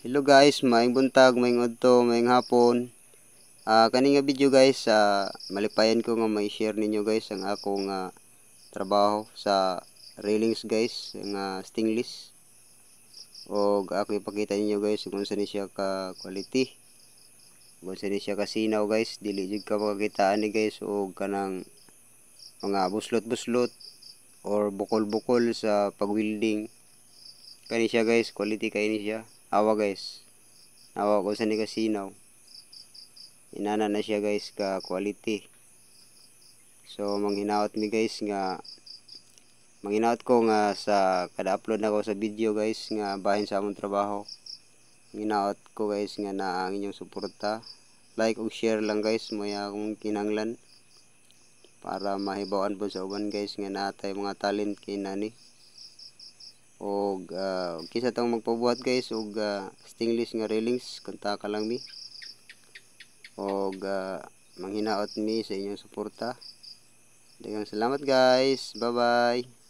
Hello guys, maayong buntag, maayong adto, maayong hapon. Kani nga video guys, malipayan ko nga may share ninyo guys ang akong trabaho sa railings guys, nga stingless. O ako ipakita ninyo guys kung saan siya ka quality. Kung saan siya ka sinaw guys, dili jud ka makakitaan ni guys o kanang mga buslot-buslot or bukol-bukol sa pag-welding. Kani siya guys, quality kay ni siya. Hawa guys. Hawa ko sa ni kasinaw. Inana na siya guys ka quality. So manghinaot mi guys nga manghinaot ko nga sa kada upload na ko sa video guys nga bahin sa among trabaho. Hinaot ko guys nga na ang inyong suporta. Like ug share lang guys moy akong kinahanglan para mahibaw-an po sa uban guys nga natay mga talent kay nani. Og kisa tong magpabuhat guys og stingless nga railings kontak lang mi. Og manghinaot mi sa inyong suporta. Daghang salamat guys. Bye bye.